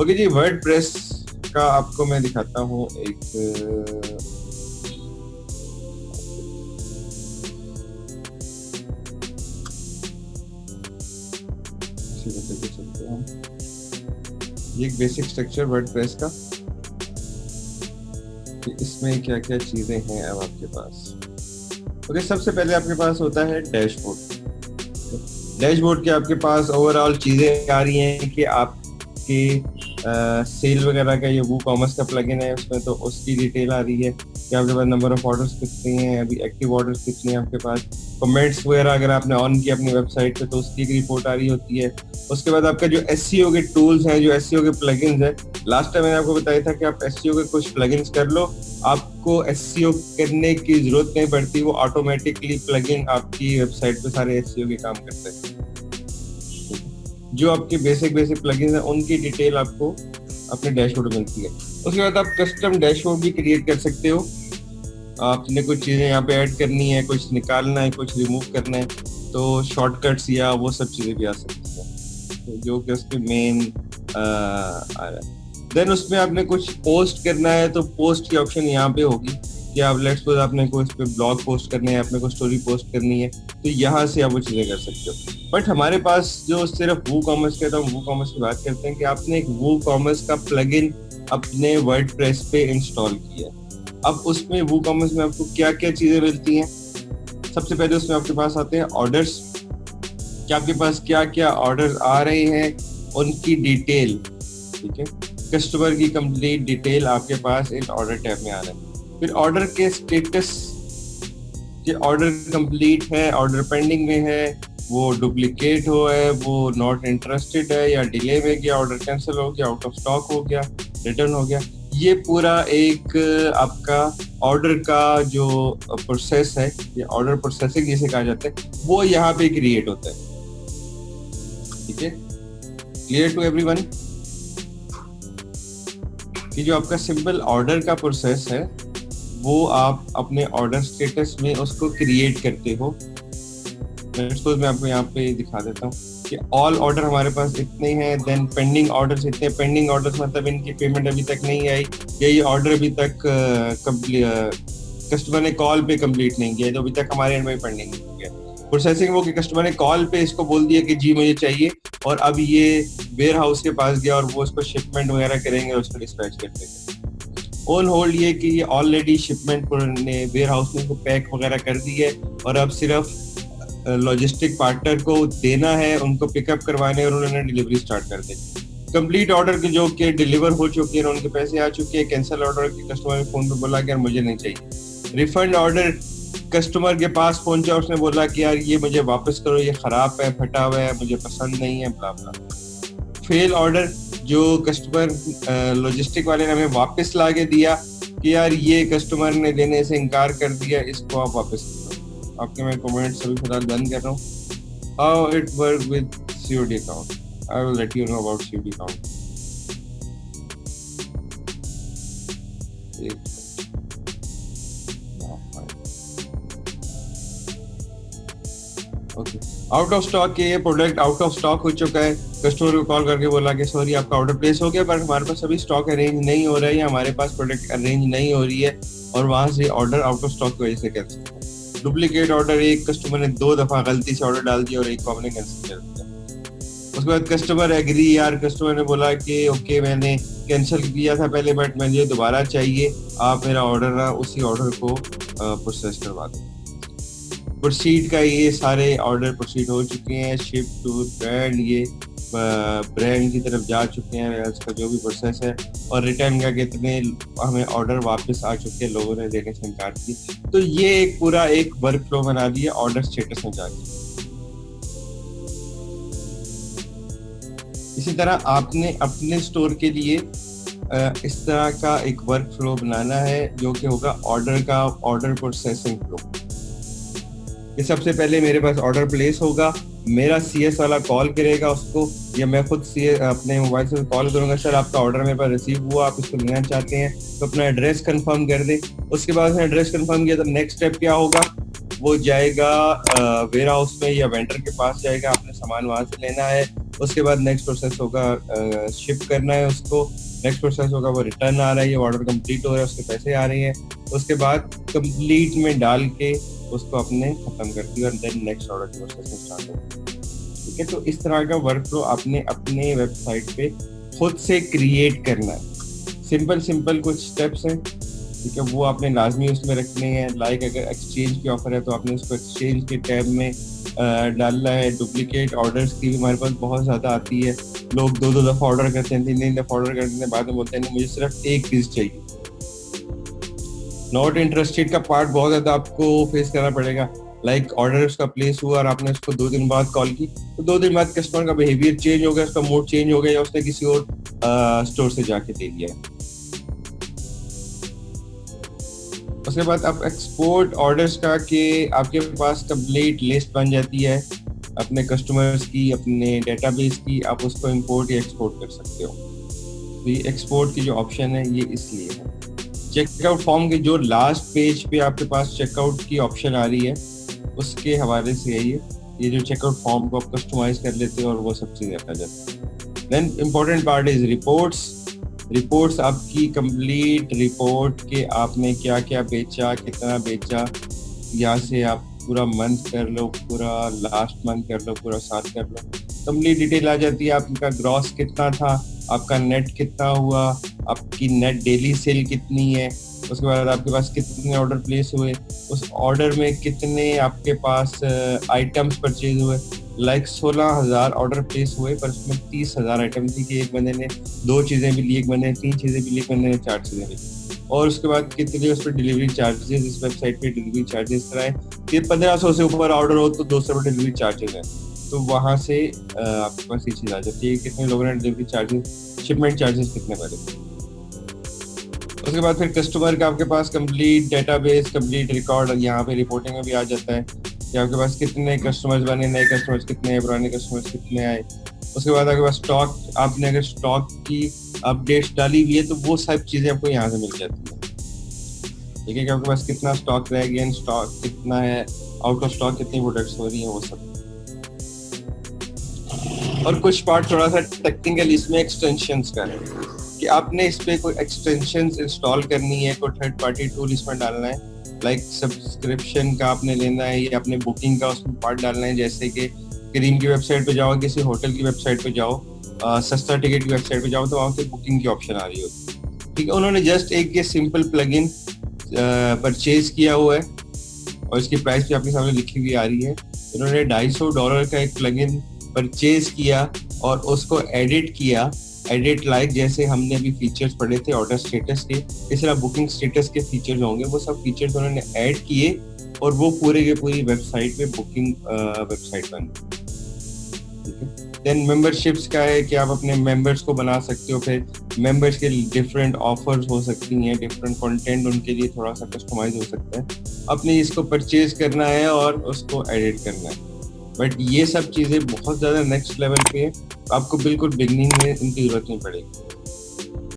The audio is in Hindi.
ओके जी, वर्डप्रेस का आपको मैं दिखाता हूँ एक सकते हैं ये एक बेसिक स्ट्रक्चर वर्डप्रेस का कि इसमें क्या क्या चीजें हैं अब आपके पास। ओके, सबसे पहले आपके पास होता है डैशबोर्ड। डैशबोर्ड के आपके पास ओवरऑल चीजें आ रही हैं कि आपके सेल वगैरह का ये वो कॉमर्स का प्लगइन है, उसमें तो उसकी डिटेल आ रही है कि आपके पास नंबर ऑफ ऑर्डर्स कितने हैं, अभी एक्टिव ऑर्डर्स कितने हैं आपके पास, कमेंट्स वगैरह अगर आपने ऑन किया अपनी वेबसाइट पे तो उसकी एक रिपोर्ट आ रही होती है। उसके बाद आपका जो एसईओ के टूल्स हैं, जो एसईओ के प्लगइन्स हैं, लास्ट टाइम मैंने आपको बताया था कि आप एसईओ के कुछ प्लगइन्स कर लो, आपको एसईओ करने की जरूरत नहीं पड़ती, वो ऑटोमेटिकली प्लगइन आपकी वेबसाइट पे सारे एसईओ के काम करते हैं। जो आपके बेसिक प्लगइन्स हैं उनकी डिटेल आपको अपने डैशबोर्ड में मिलती है। उसके बाद आप कस्टम डैशबोर्ड भी क्रिएट कर सकते हो। आपने कुछ चीजें यहाँ पे ऐड करनी है, कुछ निकालना है, कुछ रिमूव करना है, तो शॉर्टकट्स या वो सब चीजें भी आ सकती हैं, तो जो कि उसके मेन आ रहा है। देन उसमें आपने कुछ पोस्ट करना है तो पोस्ट की ऑप्शन यहाँ पे होगी कि आप लेट्स सपोज आपने कोई इस पे ब्लॉग पोस्ट करने है, आपने कोई स्टोरी पोस्ट करनी है, तो यहाँ से आप वो चीजें कर सकते हो। बट हमारे पास जो सिर्फ वो कॉमर्स कहता हूँ, वो कॉमर्स की बात करते हैं कि आपने एक वो कॉमर्स का प्लगइन अपने वर्डप्रेस पे इंस्टॉल किया। अब उसमें वो कॉमर्स में आपको क्या क्या चीजें मिलती हैं। सबसे पहले उसमें आपके पास आते हैं ऑर्डर्स, कि आपके पास क्या क्या ऑर्डर्स आ रहे हैं उनकी डिटेल, ठीक है, कस्टमर की कंप्लीट डिटेल आपके पास इन ऑर्डर टैब में आ रहा है। फिर ऑर्डर के स्टेटस, कि ऑर्डर कंप्लीट है, ऑर्डर पेंडिंग में है, वो डुप्लीकेट हो है, वो नॉट इंटरेस्टेड है या डिले में गया, ऑर्डर कैंसिल हो गया, आउट ऑफ स्टॉक हो गया, रिटर्न हो गया। ये पूरा एक आपका ऑर्डर का जो प्रोसेस है, ये ऑर्डर प्रोसेसिंग जिसे कहा जाता है, वो यहाँ पे क्रिएट होता है। ठीक है, क्लियर टू एवरीवन कि जो आपका सिंपल ऑर्डर का प्रोसेस है वो आप अपने ऑर्डर स्टेटस में उसको क्रिएट करते हो। मैं आपको यहाँ पे दिखा देता हूँ कि ऑल ऑर्डर हमारे पास इतने हैं, देन पेंडिंग ऑर्डर्स इतने। पेंडिंग ऑर्डर्स मतलब इनकी पेमेंट अभी तक नहीं आई, या ये ऑर्डर अभी तक कस्टमर ने कॉल पे कंप्लीट नहीं किया, तो अभी तक हमारे एंड में पेंडिंग नहीं किया। प्रोसेसिंग वो कि कस्टमर ने कॉल पे इसको बोल दिया कि जी मुझे चाहिए, और अब ये वेयर हाउस के पास गया और वो उसको शिपमेंट वगैरह करेंगे और उसको डिस्पैच कर देंगे। ऑन होल्ड ये कि ये ऑलरेडी शिपमेंट ने वेयर हाउस में पैक वगैरह कर दी है, और अब सिर्फ लॉजिस्टिक पार्टनर को देना है, उनको पिकअप करवाने और उन्होंने डिलीवरी स्टार्ट कर दी। कंप्लीट ऑर्डर के जो कि डिलीवर हो चुके हैं, उनके पैसे आ चुके हैं। कैंसिल ऑर्डर की कस्टमर ने फोन पे बोला कि यार मुझे नहीं चाहिए। रिफंड ऑर्डर कस्टमर के पास पहुंचा, उसने बोला कि यार ये मुझे वापस करो, ये खराब है, फटा हुआ है, मुझे पसंद नहीं है, ब्ला ब्ला। फेल ऑर्डर, जो कस्टमर लॉजिस्टिक वाले ने हमें वापस ला के दिया कि यार ये कस्टमर ने लेने से इनकार कर दिया, इसको आप वापस करो। आपके मैं कमेंट्स अभी फिलहाल बंद कर रहा हूँ। How it work with COD account, I will let you know about COD account. Okay, out of stock के ये प्रोडक्ट आउट ऑफ स्टॉक हो चुका है। कस्टमर को कॉल करके बोला कि सॉरी आपका ऑर्डर प्लेस हो गया, पर हमारे पास अभी स्टॉक अरेंज नहीं हो रहा है, या हमारे पास प्रोडक्ट अरेंज नहीं हो रही है, और वहां से ऑर्डर आउट ऑफ स्टॉक की वजह से कैंसिल हो गया। डुप्लीकेट ऑर्डर, एक कस्टमर ने 2 दफा गलती से ऑर्डर डाल दिया और एक को हमने कैंसिल कर दिया। उसके बाद कस्टमर एग्री, यार कस्टमर ने बोला कि ओके मैंने कैंसिल किया था पहले, बट मुझे दोबारा चाहिए, आप मेरा ऑर्डर ना उसी ऑर्डर को प्रोसेस करवा दो। प्रोसीड का ये सारे ऑर्डर प्रोसीड हो चुके हैं, शिप टू ब्रांड, ये ब्रांड की तरफ जा चुके हैं, इसका जो भी प्रोसेस है, और रिटर्न का कितने हमें ऑर्डर वापस आ चुके हैं, लोगों ने देने से इनकार की। तो ये एक पूरा एक वर्क फ्लो बना दिया ऑर्डर स्टेटस में जाके। इसी तरह आपने अपने स्टोर के लिए इस तरह का एक वर्क फ्लो बनाना है, जो कि होगा ऑर्डर का ऑर्डर प्रोसेसिंग फ्लो। ये सबसे पहले मेरे पास ऑर्डर प्लेस होगा, मेरा CS वाला कॉल करेगा उसको, या मैं खुद अपने मोबाइल से कॉल करूंगा, सर आपका ऑर्डर मेरे पास रिसीव हुआ, आप इसको लेना चाहते हैं, तो अपना एड्रेस कंफर्म कर दे। उसके बाद उसने एड्रेस कंफर्म किया तो नेक्स्ट स्टेप क्या होगा, वो जाएगा वेयर हाउस में या वेंडर के पास जाएगा, आपने सामान वहां से लेना है, उसके बाद नेक्स्ट प्रोसेस होगा शिप करना है उसको, नेक्स्ट प्रोसेस होगा वो रिटर्न आ रहा है, ये ऑर्डर कंप्लीट हो रहा है, उसके पैसे आ रहे हैं, उसके बाद कंप्लीट में डाल के उसको अपने खत्म कर दिया और देन नेक्स्ट ऑर्डर की प्रोसेस स्टार्ट होगी। ठीक है, तो इस तरह का वर्क फ्लो आपने अपने वेबसाइट पे खुद से क्रिएट करना है। सिंपल सिंपल कुछ स्टेप्स हैं, ठीक है, वो आपने लाजमी उसमें रखने हैं। लाइक अगर एक्सचेंज की ऑफर है तो आपने उसको एक्सचेंज के टैब में डालना है। डुप्लीकेट ऑर्डर्स की भी हमारे पास बहुत ज़्यादा आती है, लोग दो दो दफ़ा ऑर्डर करते हैं, तीन तीन दफ़ा ऑर्डर करते हैं, बाद में बोलते हैं मुझे सिर्फ एक पीस चाहिए। नॉट इंटरेस्टेड का पार्ट बहुत ज़्यादा आपको फेस करना पड़ेगा। लाइक ऑर्डर उसका प्लेस हुआ और आपने उसको 2 दिन बाद कॉल की, तो 2 दिन बाद कस्टमर का बिहेवियर चेंज हो गया, उसका मूड चेंज हो गया, या उसने किसी और स्टोर से जाके दे लिया। उसके बाद आप एक्सपोर्ट ऑर्डर्स का कि आपके पास कंप्लीट लिस्ट बन जाती है अपने कस्टमर्स की, अपने डेटाबेस की, आप उसको इंपोर्ट या एक्सपोर्ट कर सकते हो। तो ये एक्सपोर्ट की जो ऑप्शन है ये इसलिए है। चेकआउट फॉर्म के जो लास्ट पेज पे आपके पास चेकआउट की ऑप्शन आ रही है उसके हवाले से है ये जो चेकआउट फॉर्म को आप कस्टमाइज कर लेते हो और वो सब चीज़ें आ जाती है। Then important part is reports आपकी कंप्लीट रिपोर्ट के आपने क्या क्या बेचा, कितना बेचा, यहाँ से आप पूरा मंथ कर लो, पूरा लास्ट मंथ कर लो, पूरा साल कर लो, कंप्लीट डिटेल आ जाती है। आपका ग्रॉस कितना था, आपका नेट कितना हुआ, आपकी नेट डेली सेल कितनी है, उसके बाद आपके पास कितने ऑर्डर प्लेस हुए, उस ऑर्डर में कितने आपके पास आइटम्स परचेज हुए। लाइक 16,000 ऑर्डर प्लेस हुए पर उसमें 30,000 आइटम थी कि एक बंदे ने 2 चीज़ें भी ली, एक बंदे ने 3 चीज़ें भी ली, एक बंदे ने 4 चीज़ें ली। और उसके बाद कितने उस पर डिलीवरी चार्जेस, इस वेबसाइट पे डिलीवरी चार्जेस कराए, ये 1500 से ऊपर ऑर्डर हो तो 200 रुपये डिलीवरी चार्जेस हैं। तो वहाँ से आपके पास ये चीज़ आ जाती है कितने लोगों ने डिलीवरी चार्जेस, शिपमेंट चार्जेस कितने भरे। उसके बाद फिर कस्टमर का आपके पास कंप्लीट डेटाबेस, कंप्लीट रिकॉर्ड यहाँ पे रिपोर्टिंग में भी आ जाता है कि आपके पास कितने कस्टमर्स बने, नए कस्टमर्स कितने, पुराने कस्टमर्स कितने आए। उसके बाद आपके पास स्टॉक, आपने अगर स्टॉक की अपडेट्स डाली हुई है तो वो सब चीज़ें आपको यहाँ से मिल जाती है। ठीक है, कि आपके पास कितना स्टॉक रह गया, स्टॉक कितना है, आउट ऑफ स्टॉक कितनी प्रोडक्ट्स हो रही हैं, वो सब। और कुछ पार्ट थोड़ा सा टेक्निकल इसमें एक्सटेंशंस का है कि आपने इस पे कोई एक्सटेंशंस इंस्टॉल करनी है, कोई थर्ड पार्टी टूल इसमें डालना है। लाइक सब्सक्रिप्शन का आपने लेना है या अपने बुकिंग का उसमें पार्ट डालना है। जैसे कि क्रीम की वेबसाइट पे जाओ, किसी होटल की वेबसाइट पे जाओ, सस्ता टिकट की वेबसाइट पे जाओ तो वहाँ पे बुकिंग की ऑप्शन आ रही होती है। ठीक है, उन्होंने जस्ट एक ये सिंपल प्लगइन परचेज किया हुआ है और इसकी प्राइस भी आपके सामने लिखी हुई आ रही है। उन्होंने $250 का एक प्लगइन परचेज किया और उसको एडिट किया। एडिट लाइक जैसे हमने अभी फीचर्स पढ़े थे ऑर्डर स्टेटस के, इस तरह बुकिंग स्टेटस के फीचर्स होंगे, वो सब फीचर्स उन्होंने ऐड किए और वो पूरे के पूरी वेबसाइट पे बुकिंग वेबसाइट बन गई। ठीक है, देन मेंबरशिप्स का है कि आप अपने मेंबर्स को बना सकते हो, फिर मेंबर्स के डिफरेंट ऑफर्स हो सकती हैं, डिफरेंट कंटेंट उनके लिए थोड़ा सा कस्टमाइज हो सकता है। अपने इसको परचेज करना है और उसको एडिट करना है। बट ये सब चीज़ें बहुत ज़्यादा नेक्स्ट लेवल पे है, आपको बिल्कुल बिगनिंग में इनकी ज़रूरत नहीं पड़ेगी।